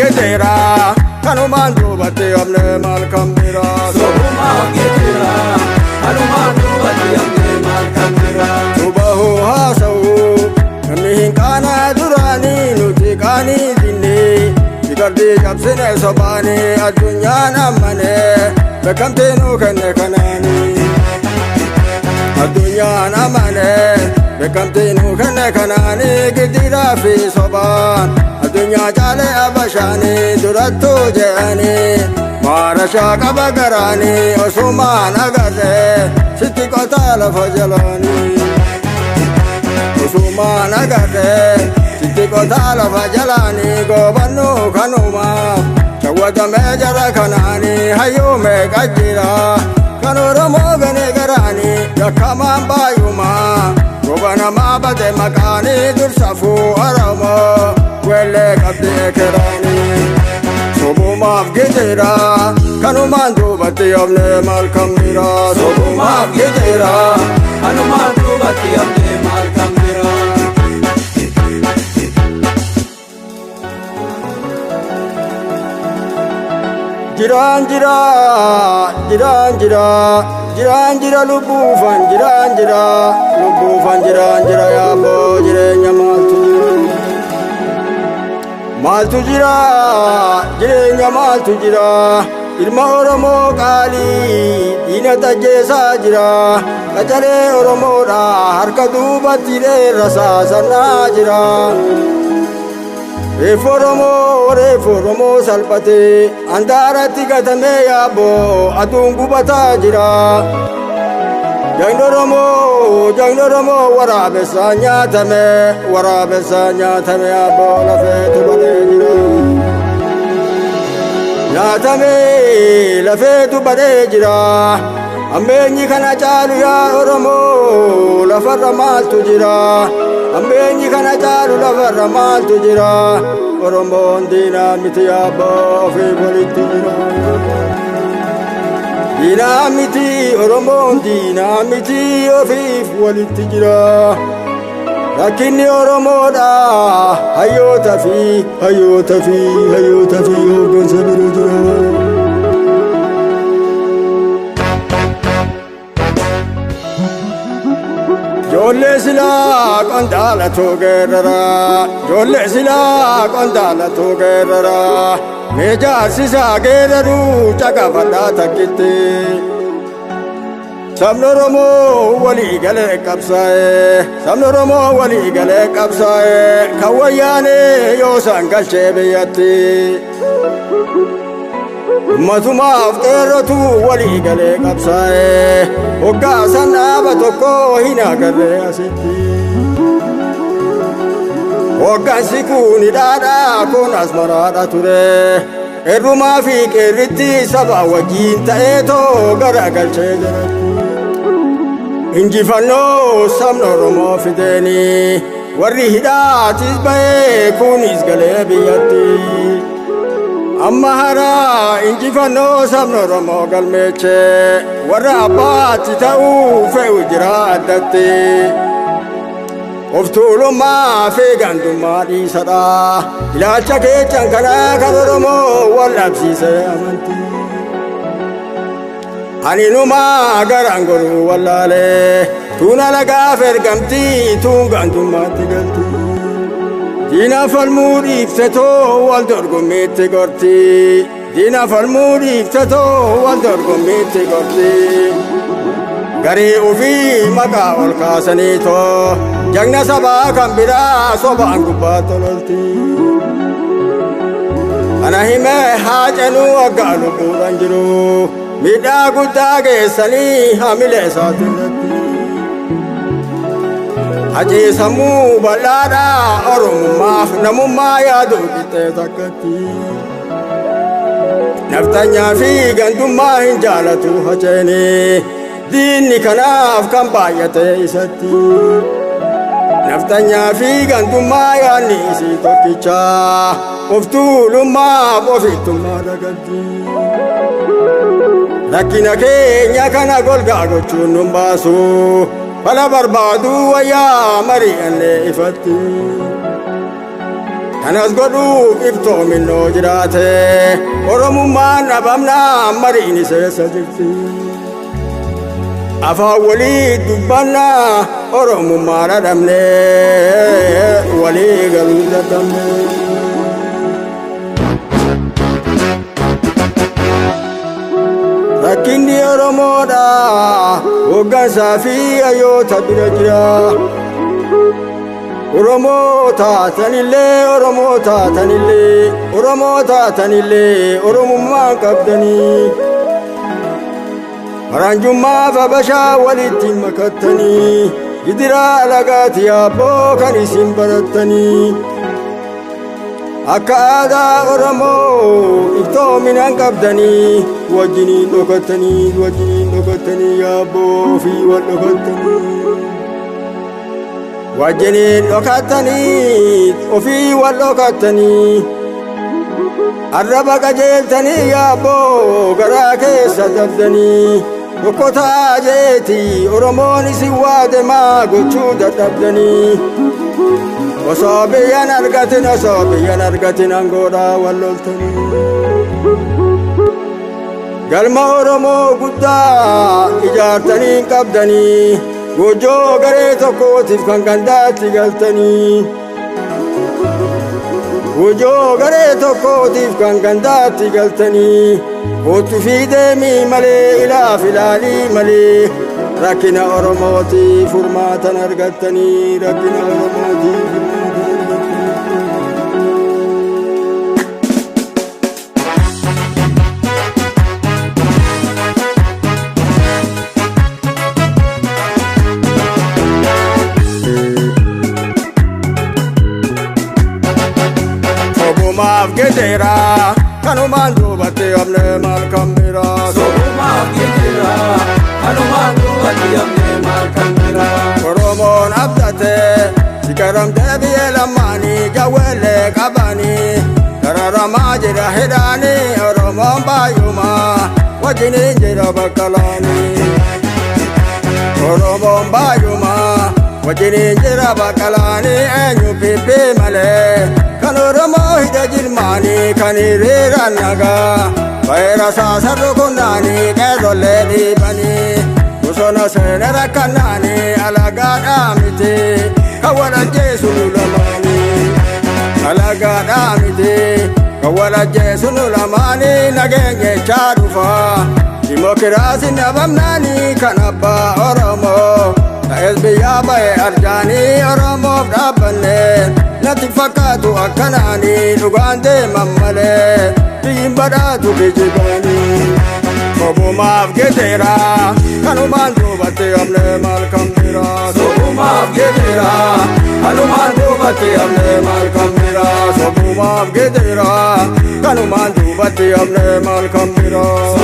geetera kanumaan duubatti hafne maal kan biraa. Sobumaaf geetera kanumaan duubatti hafne maal kan biraa. Subahuu haasa'uu namni hin qaana duraanii nuti qaanii dinnee sigardii cabsine sobaanii addunyaan ammane beekamtii nuu kenne kanaanii. Addunyaan amane beekamtii nuu kenne kanaanii giddiidhaa fi sobaan addunyaa caalee abashaanii durattuu je'anii maarashaa qaba garaanii osumaan agarre sitti qotaa lafa jalaanii. Osumaan agarre sitti qotaa lafa jalaanii goobannuu kanumaaf shawwatamee jara kanaanii hayyuu meeqa jira. Kan Oromoo gane garaanii yakkamaan baay'umaa goba namaa bade maqaanii dursafuu Oromoo wellee qabdee keraanii. Sobumaaf geetera kanumaan duubatti hafne maal kan biraa. Sobumaaf geetera kanumaan duubatti hafne maal kan biraa. Jiraan jira lubbuufan jiraan jira yaaboo jireenya maaltu jira jireenya maaltu jira ilma Oromoo qaalii diina tajjeesaa jira qacaree Oromoodha harka duubatti rasaasannaa jira. Reeffa Oromoo salphatee handaaratti gatamee yaaboo aduun gubataa jira. Jagni Oromoo waraabessaan nyaatame yaaboo lafeetu badee jira. Lafeetu badee jira. Ammeenyi kana caalu yaa Oromoo lafarra maaltu jira. Ammeenyi kana caalu lafarra maaltu jira. Oromoon diinaa miti yaaboo ofiif walitti jira. Diinaa miti Oromoon diinaa miti ofiif walitti jira. Rakkinni Oromoodha hayyoota fi hooggansa bira jira. Joollee silaa qondaalatu geerrara mee jaarsisaa geerraruu caqafadhaa takkitti. Sabni Oromoo walii galee qabsaa'e kan wayyaanee yoo isaan galchee biyyatti. Ummatumaaf qeerrotu walii galee qabsaa'e hoggaa san dhaaba tokko hin agarre asitti. Hoggansi kun hidhaadhaa kun asmaraadha ture. Errumaa fi qeerritti saba wajjiin ta'eetoo garagalchee jiratti. Injifannoo sabni Oromoo fideeni warri hidhaatis ba'ee kunis galee biyyatti. Amma haraa injifannoo sabni Oromoo galmeeche warra abbaatti ta'uu fe'u jira addatti. Of tuulummaa fi gandummaa dhiisadha. Ilaalcha keechan kanaa kan Oromoo wal dhabsiise amantii. Ani numaa garaan goruu wallaalee tuuna lagaaf ergamtii tuun gandummaatti galti. Diina falmuu dhiiftetoo wal dorgommiitti gorti. Garii ufii maqaa ol kaasaniitoo jagna sabaa kan biraa sobaan gubbaa tololti. Ana himee haacenuu waggaa lubbuudhaan jiru miidhaa guddaa geessanii hamilee isaati irratti. Haciisamuu bal'aadhaa Oromummaaf namummaa yaaduu qixxee takkatti. Naftanyaa fi gandummaa hin jaalatu haceeni diinni kanaaf kan baay'ate isatti. Naftanyaa fi gandummaa yaadni isii tokkichaa of tuulummaaf ofittummaa dagaddi. Rakkina keenya kana golgaa gochuun nun baasu fala barbaaduu wayyaa mari'annee ifatti. kanas godhuuf iftoominoo jiraate oromummaan dhabamnaa mariin isa jirti afaan walii dubbannaa oromummaa dhadhabne walii galuu dadhabne rakkinni oromoodha hoggansaa fi hayyoota bira jira Oromoo taatanillee oromummaa qabdanii faranjummaa fi habashaa walitti makattanii gidiraa alagaati yaabboo kan isin barattanii akka aadaa Oromoo iftoominaan qabdanii wajjiniin dhokattanii yaabboo fi wal dhokattanii wajjiniin dhokattanii ofii wal dhokattanii arraba qajeeltanii yaabboo garaa keessa dabdanii dhokkotaa jeetii Oromoon isin waade maa gochuu dadhabdanii osoo biyyan argatin angoodhaa wal loltanii galma Oromoo guddaa ijaartanii qabdanii Goojoo garee tokkootiif kan gandaatti galtanii kootu fi deemii malee ilaaf ilaalii malee rakkina Oromootiif furmaatan argattanii Sobumaaf geedera kanumaan duubatti amne maal kan biraa Sobumaaf geedera kanumaan duubatti amne maal kan biraa Oromoon abdate sikaramtee biyya lamaanii jawweellee qabanii dararamaa jira hidhaanii Oromoon baay'umaa wajjiniin jira bakka laanii Oromoon baay'umaa wajjiniin jira bakka laanii eenyu pippii malee kan Oromoo hidha jilmaanii kan hiriiraan nagaa bayra saasarru kunnaanii qeerrollee dhiibanii bosona seene rakkannaanii alagaadhaa miti kan wal ajjeesu nu lamaanii nageenyechaa dhufaa dimokiraasiin dhabamnaanii kan abbaa Oromoo ta'es biyyaa ba'e arjaanii Oromoof dhaabbanne natti fakkaatu akkanaanii dhugaan deeman malee biyyin badhaatu kijibanii Sobumaaf geedera kanumaan duubatti amne maal kan biraa Sobumaaf geedera kanumaan duubatti amne maal kan biraa Sobumaaf geedera kanumaan duubatti amne maal kan biraa